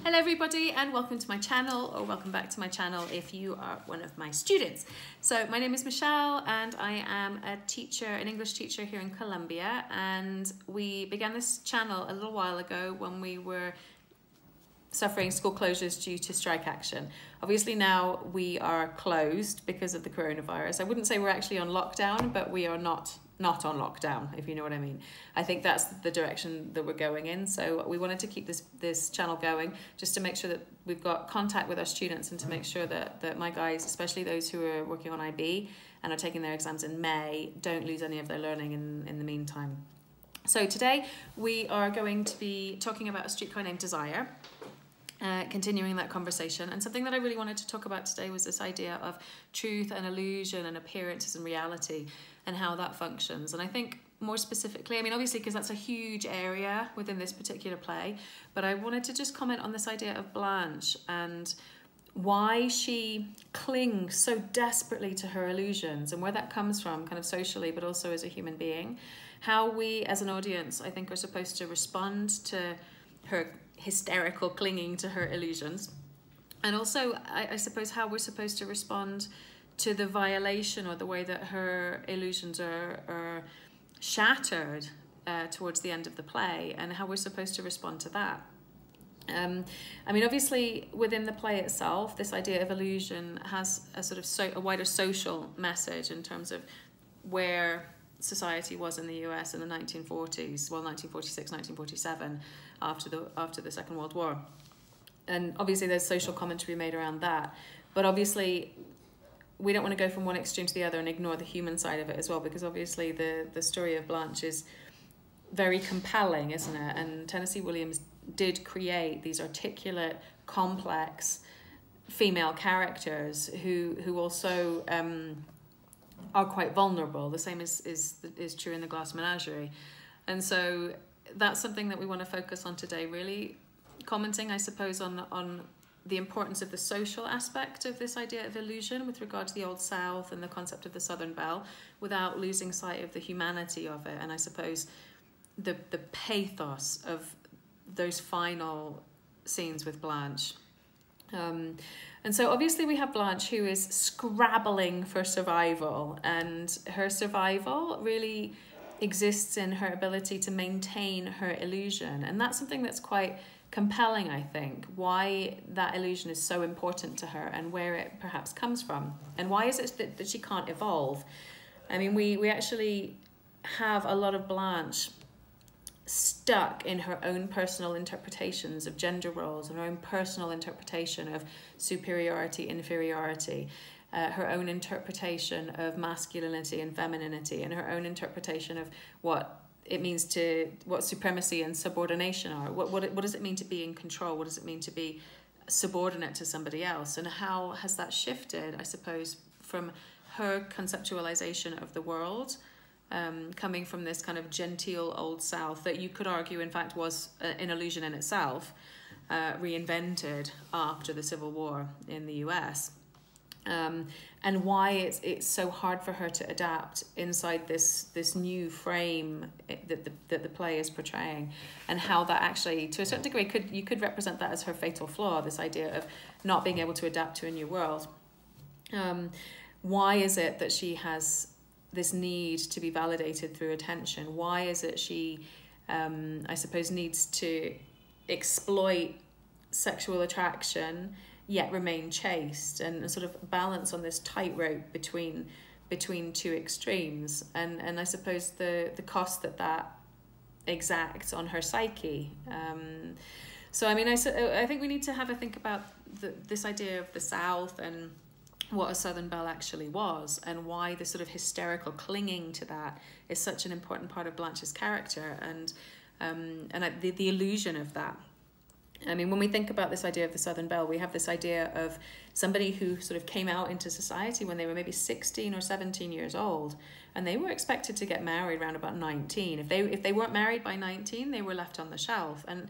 Hello everybody and welcome to my channel, or welcome back to my channel if you are one of my students. So my name is Michelle and I am a teacher, an English teacher here in Colombia, and we began this channel a little while ago when we were suffering school closures due to strike action. Obviously now we are closed because of the coronavirus. I wouldn't say we're actually on lockdown, but we are not on lockdown, if you know what I mean. I think that's the direction that we're going in. So we wanted to keep this channel going just to make sure that we've got contact with our students and to make sure that my guys, especially those who are working on IB and are taking their exams in May, don't lose any of their learning in the meantime. So today we are going to be talking about a streetcar named Desire. Continuing that conversation, and something that I really wanted to talk about today was this idea of truth and illusion and appearances and reality and how that functions. And I think more specifically, I mean obviously because that's a huge area within this particular play, but I wanted to just comment on this idea of Blanche and why she clings so desperately to her illusions and where that comes from kind of socially but also as a human being. How we as an audience I think are supposed to respond to her hysterical clinging to her illusions, and also I suppose how we're supposed to respond to the violation or the way that her illusions are shattered towards the end of the play, and how we're supposed to respond to that. I mean obviously within the play itself this idea of illusion has a sort of a wider social message in terms of where society was in the US in the 1940s, well 1946, 1947, after the Second World War. And obviously there's social commentary made around that, but obviously we don't want to go from one extreme to the other and ignore the human side of it as well, because obviously the story of Blanche is very compelling, isn't it? And Tennessee Williams did create these articulate, complex female characters who also are quite vulnerable. The same is true in The Glass Menagerie. And so that's something that we want to focus on today, really commenting, I suppose, on the importance of the social aspect of this idea of illusion with regard to the Old South and the concept of the Southern Belle, without losing sight of the humanity of it, and I suppose the pathos of those final scenes with Blanche. And so obviously we have Blanche, who is scrabbling for survival, and her survival really exists in her ability to maintain her illusion. And that's something that's quite compelling, I think, why that illusion is so important to her and where it perhaps comes from. And why is it that she can't evolve? I mean, we actually have a lot of Blanche stuck in her own personal interpretations of gender roles and her own personal interpretation of superiority, inferiority, her own interpretation of masculinity and femininity, and her own interpretation of what it means what supremacy and subordination are. What does it mean to be in control? What does it mean to be subordinate to somebody else? And how has that shifted, I suppose, from her conceptualization of the world, coming from this kind of genteel Old South that you could argue in fact was an illusion in itself, reinvented after the Civil War in the US, and why it's so hard for her to adapt inside this new frame that the play is portraying, and how that actually to a certain degree you could represent that as her fatal flaw, this idea of not being able to adapt to a new world. Why is it that she has this need to be validated through attention? Why is it she, I suppose, needs to exploit sexual attraction yet remain chaste, and sort of balance on this tightrope between two extremes, and I suppose the cost that exacts on her psyche. So I mean, I think we need to have a think about this idea of the South and what a Southern Belle actually was, and why the sort of hysterical clinging to that is such an important part of Blanche's character, and the illusion of that. I mean, when we think about this idea of the Southern Belle, we have this idea of somebody who sort of came out into society when they were maybe 16 or 17 years old, and they were expected to get married around about 19. If they weren't married by 19, they were left on the shelf. And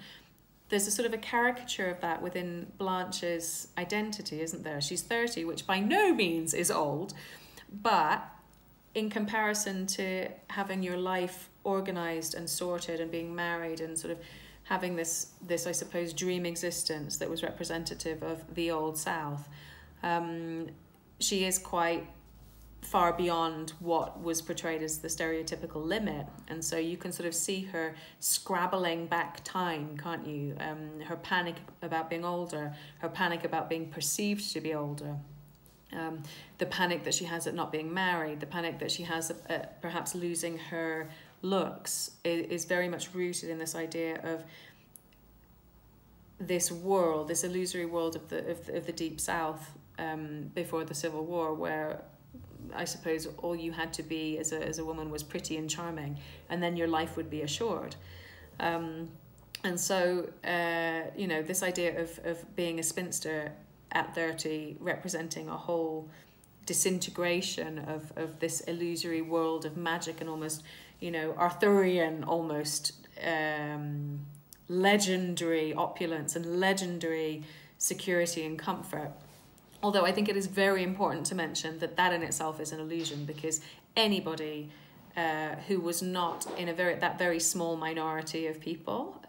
there's a sort of a caricature of that within Blanche's identity, isn't there? She's 30, which by no means is old, but in comparison to having your life organized and sorted and being married and sort of having this I suppose dream existence that was representative of the Old South. She is quite far beyond what was portrayed as the stereotypical limit, and so you can sort of see her scrabbling back time, can't you? Her panic about being older, her panic about being perceived to be older, the panic that she has at not being married, the panic that she has at perhaps losing her looks is very much rooted in this idea of this world, this illusory world of the Deep South before the Civil War, where I suppose all you had to be as a woman was pretty and charming, and then your life would be assured. And so, you know, this idea of being a spinster at 30, representing a whole disintegration of this illusory world of magic and almost, you know, Arthurian almost legendary opulence and legendary security and comfort. Although I think it is very important to mention that that in itself is an illusion, because anybody who was not in that very small minority of people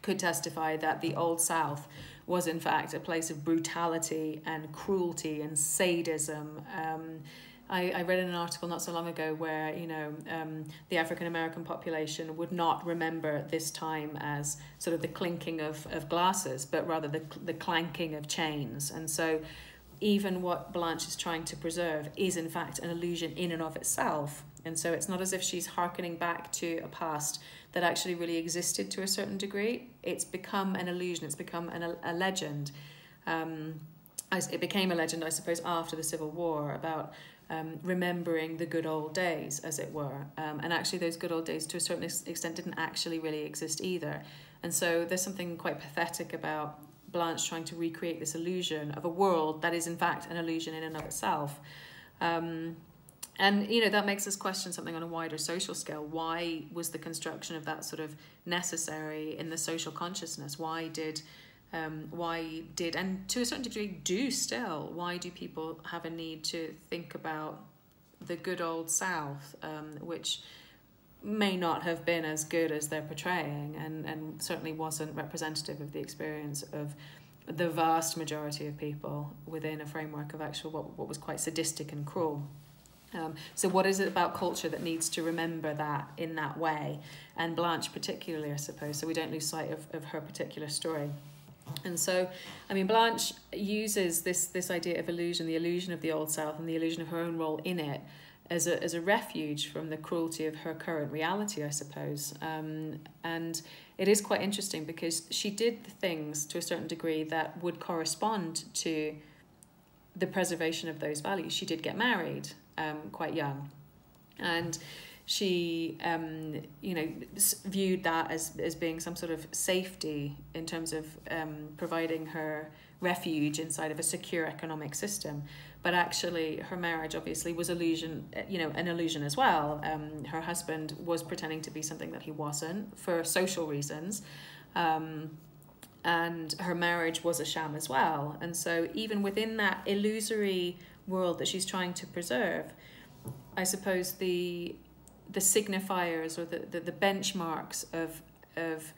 could testify that the Old South was in fact a place of brutality and cruelty and sadism. I read in an article not so long ago where, you know, the African American population would not remember this time as sort of the clinking of glasses, but rather the clanking of chains. And so even what Blanche is trying to preserve is in fact an illusion in and of itself. And so it's not as if she's hearkening back to a past that actually really existed to a certain degree. It's become an illusion, it's become a legend. It became a legend, I suppose, after the Civil War, about remembering the good old days, as it were. And actually those good old days to a certain extent didn't actually really exist either. And so there's something quite pathetic about Blanche trying to recreate this illusion of a world that is in fact an illusion in and of itself. And, you know, that makes us question something on a wider social scale. Why was the construction of that sort of necessary in the social consciousness? Why did, and to a certain degree do still, why do people have a need to think about the good old South, which may not have been as good as they're portraying, and certainly wasn't representative of the experience of the vast majority of people within a framework of actual what was quite sadistic and cruel. So what is it about culture that needs to remember that in that way? And Blanche particularly, I suppose, so we don't lose sight of her particular story. And so, I mean, Blanche uses this idea of illusion, the illusion of the Old South and the illusion of her own role in it as a refuge from the cruelty of her current reality, I suppose. And it is quite interesting because she did things to a certain degree that would correspond to the preservation of those values. She did get married quite young, and she you know, viewed that as being some sort of safety in terms of providing her refuge inside of a secure economic system. But actually her marriage obviously was illusion, you know, an illusion as well. Her husband was pretending to be something that he wasn't for social reasons, and her marriage was a sham as well. And so even within that illusory world that she's trying to preserve, I suppose the signifiers or the benchmarks of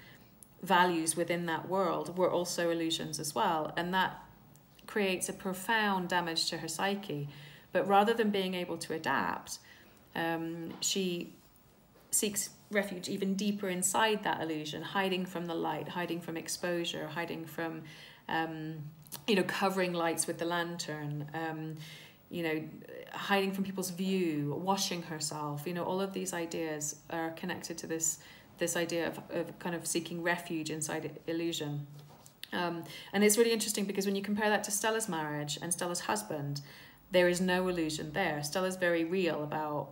values within that world were also illusions as well, and that creates a profound damage to her psyche. But rather than being able to adapt, she seeks refuge even deeper inside that illusion, hiding from the light, hiding from exposure, hiding from you know, covering lights with the lantern, you know, hiding from people's view, washing herself. You know, all of these ideas are connected to this idea of kind of seeking refuge inside illusion. And it's really interesting because when you compare that to Stella's marriage and Stella's husband, there is no illusion there. Stella's very real about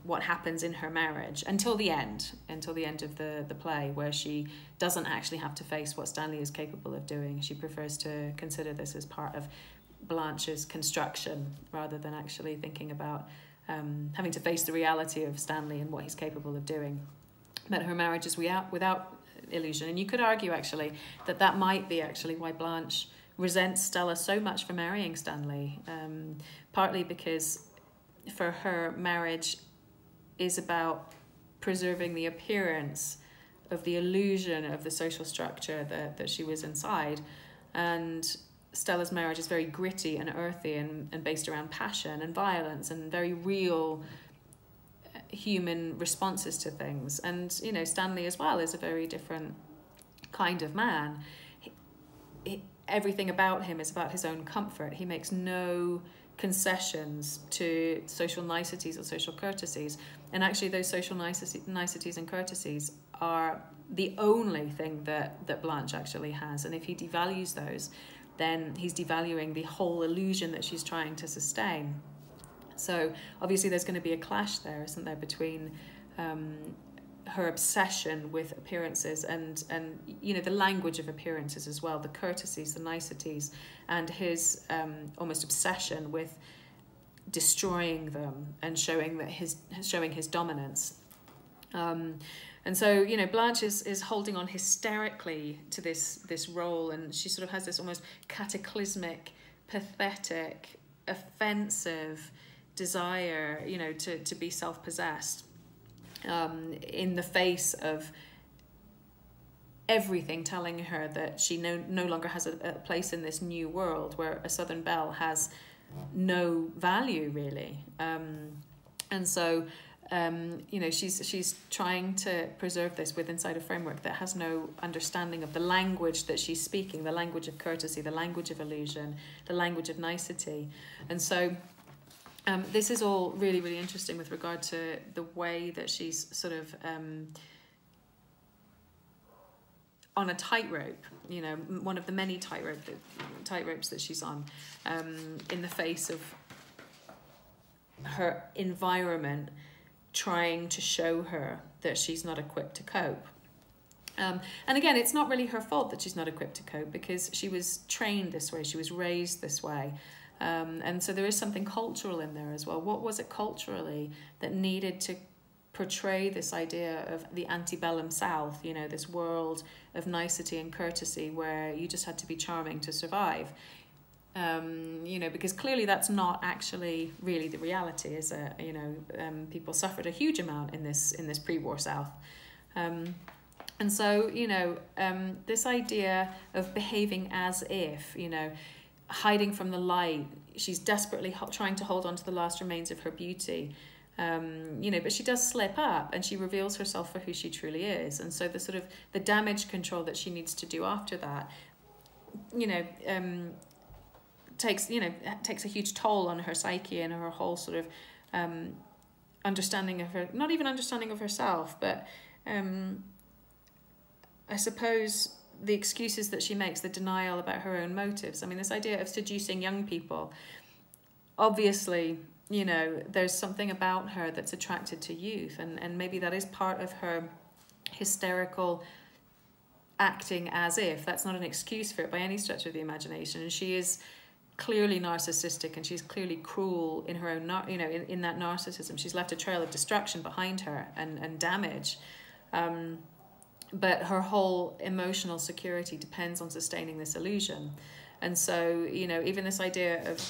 what happens in her marriage until the end of the play, where she doesn't actually have to face what Stanley is capable of doing. She prefers to consider this as part of Blanche's construction rather than actually thinking about having to face the reality of Stanley and what he's capable of doing. But her marriage is without illusion, and you could argue actually that might be actually why Blanche resents Stella so much for marrying Stanley, partly because for her marriage is about preserving the appearance the illusion of the social structure that she was inside. And Stella's marriage is very gritty and earthy and based around passion and violence and very real human responses to things. And, you know, Stanley as well is a very different kind of man. Everything about him is about his own comfort. He makes no concessions to social niceties or social courtesies. And actually those social niceties and courtesies are the only thing that Blanche actually has. And if he devalues those, then he's devaluing the whole illusion that she's trying to sustain. So obviously there's going to be a clash there, isn't there, between her obsession with appearances and you know, the language of appearances as well, the courtesies, the niceties, and his almost obsession with destroying them and showing his dominance. And so, you know, Blanche is holding on hysterically to this role, and she sort of has this almost cataclysmic, pathetic, offensive desire, you know, to be self-possessed in the face of everything telling her that she no longer has a place in this new world where a Southern belle has no value, really. And so you know, she's trying to preserve this inside a framework that has no understanding of the language that she's speaking, the language of courtesy, the language of illusion, the language of nicety. And so this is all really, really interesting with regard to the way that she's sort of on a tightrope, you know, one of the many tightropes that she's on, in the face of her environment trying to show her that she's not equipped to cope. And again, it's not really her fault that she's not equipped to cope, because she was trained this way, she was raised this way. And so there is something cultural in there as well. What was it culturally that needed to portray this idea of the antebellum South, you know, this world of nicety and courtesy where you just had to be charming to survive? You know, because clearly that's not actually really the reality, is it? You know, people suffered a huge amount in this pre-war South. And so, you know, this idea of behaving as if, you know, hiding from the light, she's desperately trying to hold on to the last remains of her beauty, you know, but she does slip up and she reveals herself for who she truly is. And so the sort of the damage control that she needs to do after that, you know, takes a huge toll on her psyche and her whole sort of understanding of her, not even understanding of herself, but I suppose the excuses that she makes, the denial about her own motives. I mean, this idea of seducing young people, obviously, you know, there's something about her that's attracted to youth, and maybe that is part of her hysterical acting as if. That's not an excuse for it by any stretch of the imagination, and she is clearly narcissistic, and she's clearly cruel in her own, you know, in that narcissism. She's left a trail of destruction behind her and damage. But her whole emotional security depends on sustaining this illusion. And so, you know, even this idea of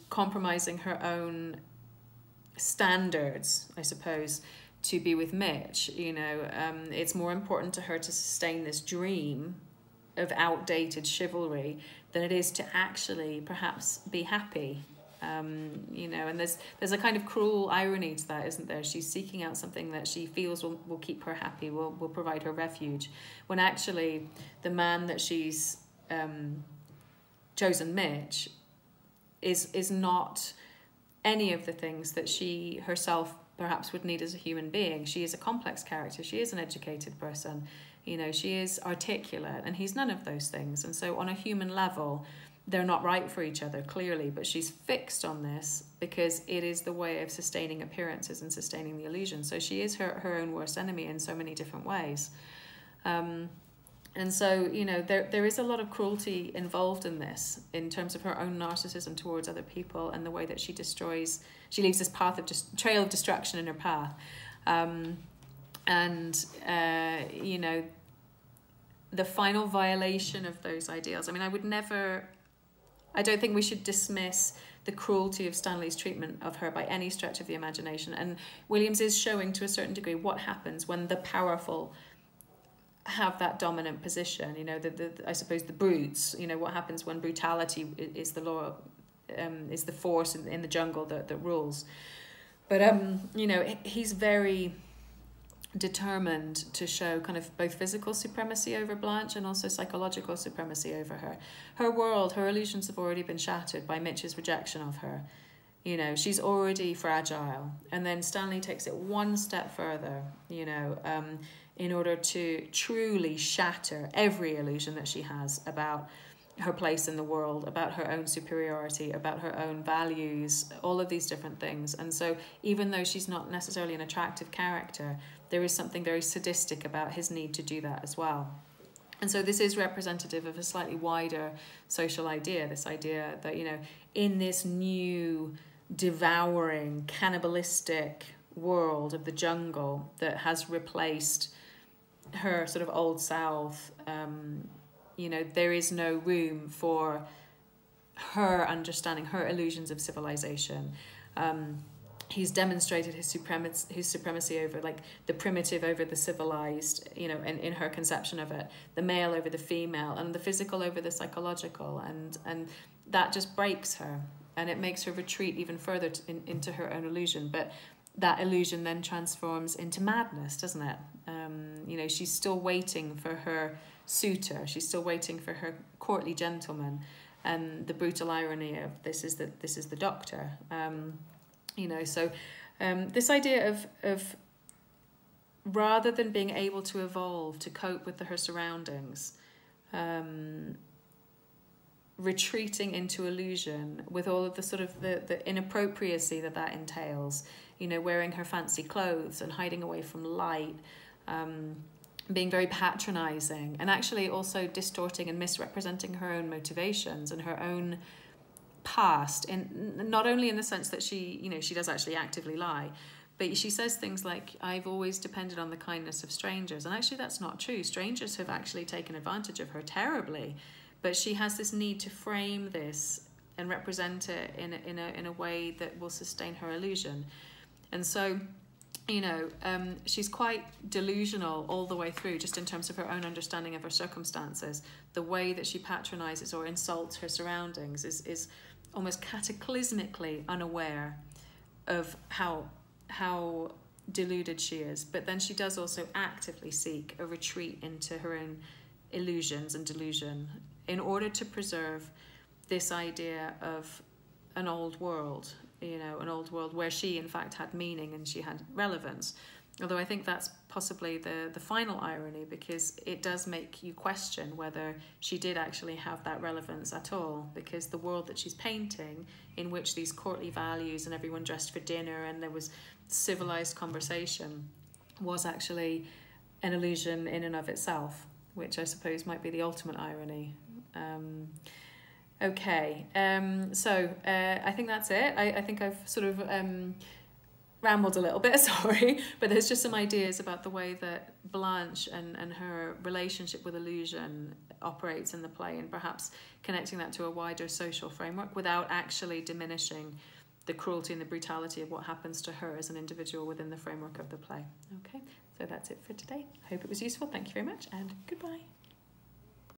compromising her own standards, I suppose, to be with Mitch, you know, it's more important to her to sustain this dream of outdated chivalry than it is to actually perhaps be happy. You know, and there's a kind of cruel irony to that, isn't there? She's seeking out something that she feels will keep her happy, will provide her refuge, when actually the man that she's chosen, Mitch, is not any of the things that she herself perhaps would need as a human being. She is a complex character. She is an educated person. You know, she is articulate, and he's none of those things. And so on a human level, they're not right for each other, clearly, but she's fixed on this because it is the way of sustaining appearances and sustaining the illusion. So she is her own worst enemy in so many different ways. And so, you know, there is a lot of cruelty involved in this, in terms of her own narcissism towards other people and the way that she leaves this path of trail of destruction in her path. You know, the final violation of those ideals. I mean, I don't think we should dismiss the cruelty of Stanley's treatment of her by any stretch of the imagination. And Williams is showing to a certain degree what happens when the powerful have that dominant position. You know, I suppose the brutes, you know, what happens when brutality is the law, is the force in the jungle that rules. But you know, he's very determined to show kind of both physical supremacy over Blanche and also psychological supremacy over her. Her world, her illusions have already been shattered by Mitch's rejection of her. You know, she's already fragile. And then Stanley takes it one step further, you know, in order to truly shatter every illusion that she has about her place in the world, about her own superiority, about her own values, all of these different things. And so even though she's not necessarily an attractive character, there is something very sadistic about his need to do that as well. And so this is representative of a slightly wider social idea, this idea that, you know, in this new devouring, cannibalistic world of the jungle that has replaced her sort of old self, you know, there is no room for her understanding, her illusions of civilization. He's demonstrated his supremacy over, like, the primitive over the civilized, you know, in her conception of it, the male over the female, and the physical over the psychological, and that just breaks her, and it makes her retreat even further into her own illusion. But that illusion then transforms into madness, doesn't it? You know, she's still waiting for her suitor, she's still waiting for her courtly gentleman, and the brutal irony of this is the doctor. You know, so this idea of rather than being able to evolve to cope with her surroundings, retreating into illusion with all of the sort of the inappropriacy that entails, you know, wearing her fancy clothes and hiding away from light, being very patronizing, and actually also distorting and misrepresenting her own motivations and her own past, in not only in the sense that she, you know, she does actually actively lie, but she says things like, I've always depended on the kindness of strangers, and actually that's not true. Strangers have actually taken advantage of her terribly, but she has this need to frame this and represent it in a way that will sustain her illusion. And so, you know, she's quite delusional all the way through, just in terms of her own understanding of her circumstances. The way that she patronizes or insults her surroundings is almost cataclysmically unaware of how deluded she is. But then she does also actively seek a retreat into her own illusions and delusion in order to preserve this idea of an old world, you know, an old world where she in fact had meaning and she had relevance. Although I think that's possibly the final irony, because it does make you question whether she did actually have that relevance at all, because the world that she's painting, in which these courtly values and everyone dressed for dinner and there was civilized conversation, was actually an illusion in and of itself, which I suppose might be the ultimate irony. Okay, so I think that's it. I think I've sort of rambled a little bit, sorry, but there's just some ideas about the way that Blanche and her relationship with illusion operates in the play, and perhaps connecting that to a wider social framework without actually diminishing the cruelty and the brutality of what happens to her as an individual within the framework of the play. Okay, so that's it for today. I hope it was useful. Thank you very much, and goodbye.